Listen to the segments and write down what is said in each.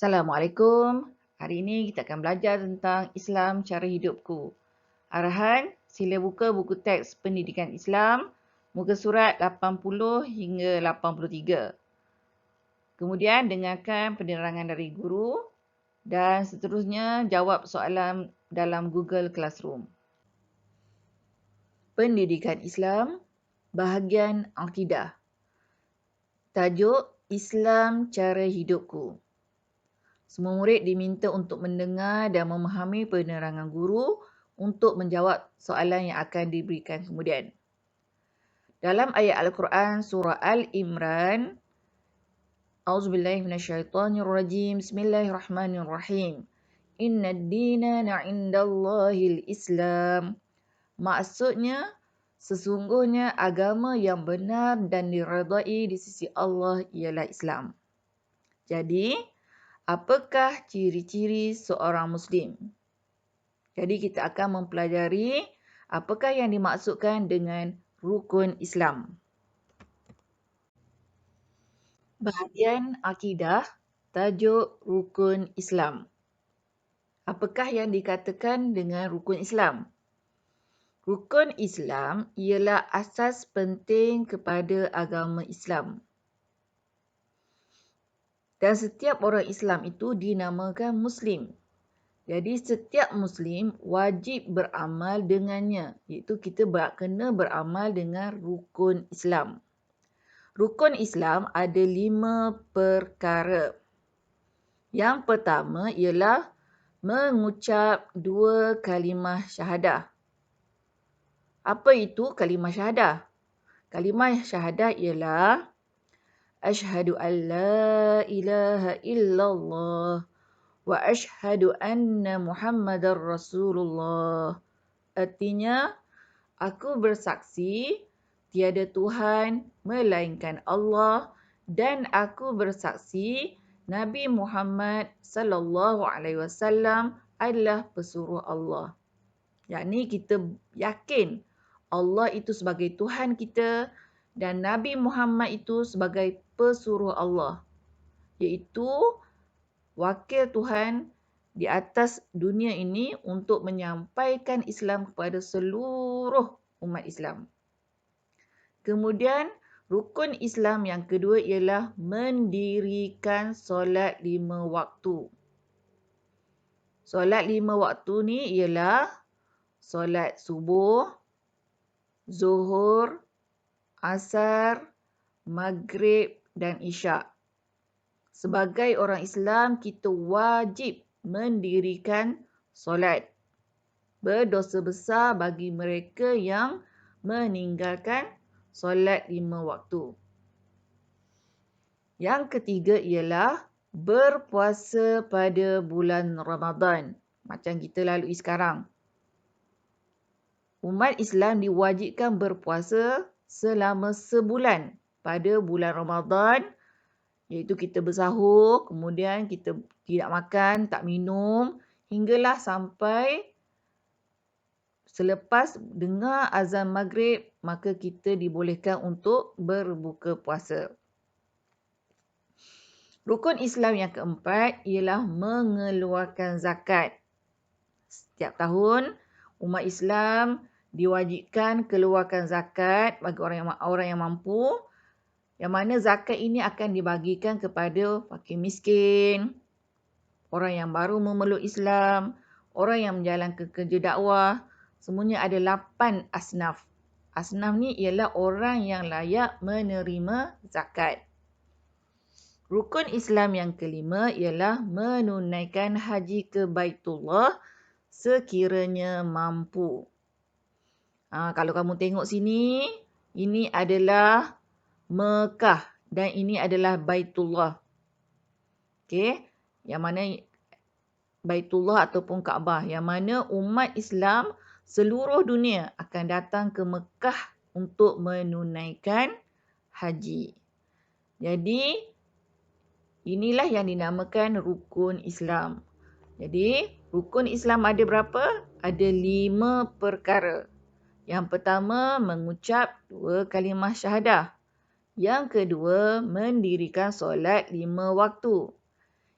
Assalamualaikum. Hari ini kita akan belajar tentang Islam cara hidupku. Arahan, sila buka buku teks pendidikan Islam, muka surat 80 hingga 83. Kemudian dengarkan penerangan dari guru dan seterusnya jawab soalan dalam Google Classroom. Pendidikan Islam, bahagian akidah. Tajuk Islam cara hidupku. Semua murid diminta untuk mendengar dan memahami penerangan guru untuk menjawab soalan yang akan diberikan kemudian. Dalam ayat Al-Quran surah Al-Imran, A'udzubillahi minasyaitonirrajim. Bismillahirrahmanirrahim. Inna ad-dina 'indallahil Islam. Maksudnya, sesungguhnya agama yang benar dan diredai di sisi Allah ialah Islam. Jadi, apakah ciri-ciri seorang Muslim? Jadi kita akan mempelajari apakah yang dimaksudkan dengan rukun Islam. Bahagian akidah, tajuk rukun Islam. Apakah yang dikatakan dengan rukun Islam? Rukun Islam ialah asas penting kepada agama Islam. Dan setiap orang Islam itu dinamakan Muslim. Jadi setiap Muslim wajib beramal dengannya. Iaitu kita kena beramal dengan rukun Islam. Rukun Islam ada 5 perkara. Yang pertama ialah mengucap 2 kalimah syahadah. Apa itu kalimah syahadah? Kalimah syahadah ialah Asyhadu an la ilaha illallah wa asyhadu anna Muhammadar Rasulullah. Artinya, aku bersaksi tiada Tuhan melainkan Allah dan aku bersaksi Nabi Muhammad sallallahu alaihi wasallam adalah pesuruh Allah. Yakni kita yakin Allah itu sebagai Tuhan kita dan Nabi Muhammad itu sebagai pesuruh Allah, iaitu wakil Tuhan di atas dunia ini untuk menyampaikan Islam kepada seluruh umat Islam. Kemudian, rukun Islam yang kedua ialah mendirikan solat 5 waktu. Solat 5 waktu ni ialah solat subuh, zuhur, asar, maghrib dan isyak. Sebagai orang Islam, kita wajib mendirikan solat. Berdosa besar bagi mereka yang meninggalkan solat 5 waktu. Yang ketiga ialah berpuasa pada bulan Ramadan. Macam kita lalui sekarang. Umat Islam diwajibkan berpuasa selama sebulan pada bulan Ramadan, iaitu kita bersahur, kemudian kita tidak makan, tak minum, hinggalah sampai selepas dengar azan maghrib, maka kita dibolehkan untuk berbuka puasa. Rukun Islam yang keempat ialah mengeluarkan zakat. Setiap tahun, umat Islam diwajibkan keluarkan zakat bagi orang yang mampu, yang mana zakat ini akan dibagikan kepada fakir miskin, orang yang baru memeluk Islam, orang yang menjalankan kerja dakwah. Semuanya ada 8 asnaf. Asnaf ni ialah orang yang layak menerima zakat. Rukun Islam yang kelima ialah menunaikan haji ke Baitullah sekiranya mampu. Kalau kamu tengok sini, ini adalah Mekah dan ini adalah Baitullah. Okey, yang mana Baitullah ataupun Kaabah, yang mana umat Islam seluruh dunia akan datang ke Mekah untuk menunaikan haji. Jadi, inilah yang dinamakan rukun Islam. Jadi, rukun Islam ada berapa? Ada 5 perkara. Yang pertama, mengucap 2 kalimah syahadah. Yang kedua, mendirikan solat 5 waktu.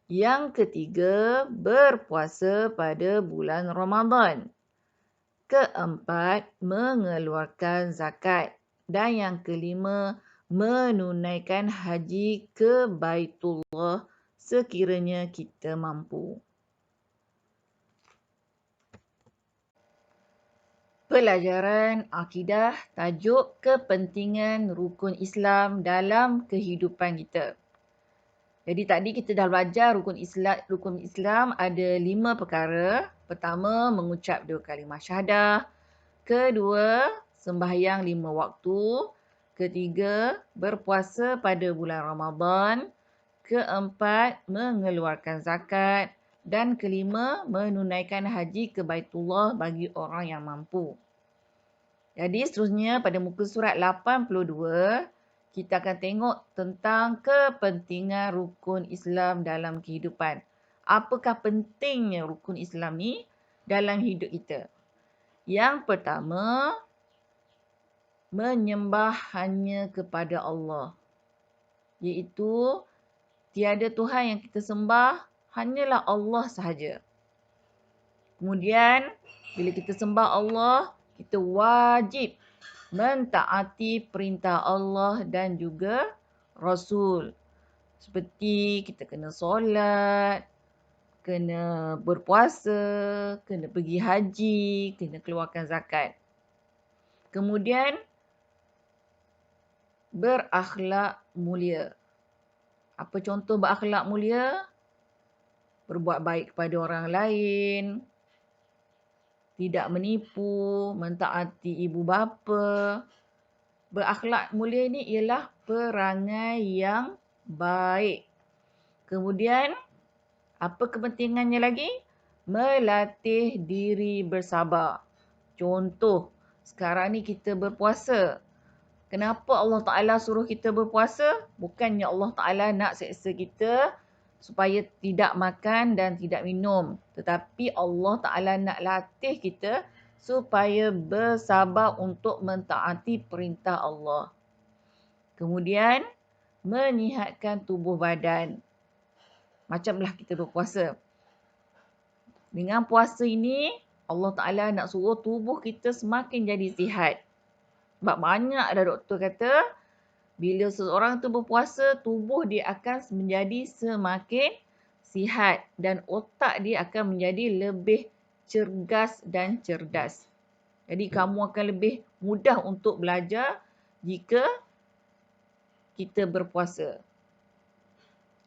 Yang ketiga, berpuasa pada bulan Ramadan. Keempat, mengeluarkan zakat. Dan yang kelima, menunaikan haji ke Baitullah sekiranya kita mampu. Pelajaran akidah tajuk kepentingan rukun Islam dalam kehidupan kita. Jadi tadi kita dah belajar rukun Islam ada 5 perkara. Pertama, mengucap 2 kalimah syahadah. Kedua, sembahyang 5 waktu. Ketiga, berpuasa pada bulan Ramadan. Keempat, mengeluarkan zakat. Dan kelima, menunaikan haji ke Baitullah bagi orang yang mampu. Jadi seterusnya pada muka surat 82, kita akan tengok tentang kepentingan rukun Islam dalam kehidupan. Apakah pentingnya rukun Islam ni dalam hidup kita? Yang pertama, menyembah hanya kepada Allah. Iaitu, tiada Tuhan yang kita sembah, hanyalah Allah sahaja. Kemudian, bila kita sembah Allah, kita wajib mentaati perintah Allah dan juga Rasul. Seperti kita kena solat, kena berpuasa, kena pergi haji, kena keluarkan zakat. Kemudian, berakhlak mulia. Apa contoh berakhlak mulia? Berbuat baik kepada orang lain, tidak menipu, mentaati ibu bapa. Berakhlak mulia ini ialah perangai yang baik. Kemudian, apa kepentingannya lagi? Melatih diri bersabar. Contoh, sekarang ni kita berpuasa. Kenapa Allah Ta'ala suruh kita berpuasa? Bukannya Allah Ta'ala nak seksa kita supaya tidak makan dan tidak minum. Tetapi Allah Ta'ala nak latih kita supaya bersabar untuk mentaati perintah Allah. Kemudian, menyihatkan tubuh badan. Macamlah kita berpuasa. Dengan puasa ini, Allah Ta'ala nak suruh tubuh kita semakin jadi sihat. Sebab banyak dah doktor kata, bila seseorang tu berpuasa, tubuh dia akan menjadi semakin sihat dan otak dia akan menjadi lebih cergas dan cerdas. Jadi kamu akan lebih mudah untuk belajar jika kita berpuasa.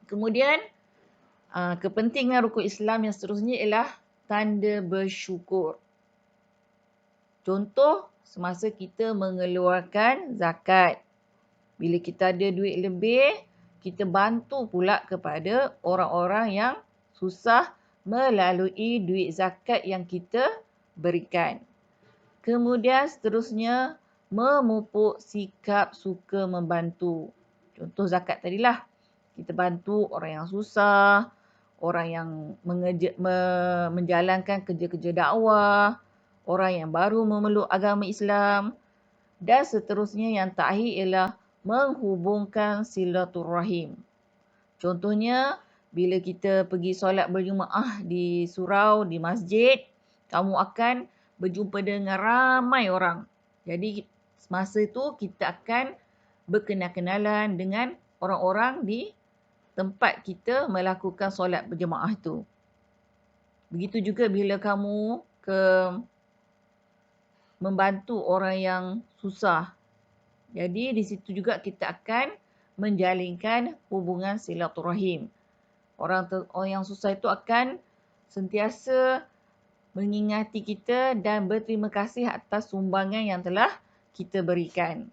Kemudian, kepentingan rukun Islam yang seterusnya ialah tanda bersyukur. Contoh, semasa kita mengeluarkan zakat. Bila kita ada duit lebih, kita bantu pula kepada orang-orang yang susah melalui duit zakat yang kita berikan. Kemudian seterusnya, memupuk sikap suka membantu. Contoh zakat tadilah. Kita bantu orang yang susah, orang yang menjalankan kerja-kerja dakwah, orang yang baru memeluk agama Islam. Dan seterusnya yang terakhir ialah menghubungkan silaturahim. Contohnya, bila kita pergi solat berjemaah di surau, di masjid, kamu akan berjumpa dengan ramai orang. Jadi, semasa itu kita akan berkenal-kenalan dengan orang-orang di tempat kita melakukan solat berjemaah itu. Begitu juga bila kamu membantu orang yang susah. Jadi di situ juga kita akan menjalinkan hubungan silaturahim. Orang yang susah itu akan sentiasa mengingati kita dan berterima kasih atas sumbangan yang telah kita berikan.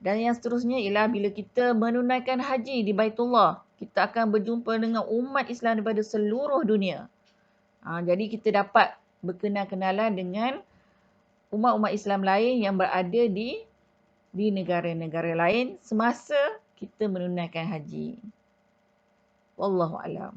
Dan yang seterusnya ialah bila kita menunaikan haji di Baitullah, kita akan berjumpa dengan umat Islam daripada seluruh dunia. Jadi kita dapat berkenal-kenalan dengan umat-umat Islam lain yang berada di negara-negara lain semasa kita menunaikan haji. Wallahu a'lam.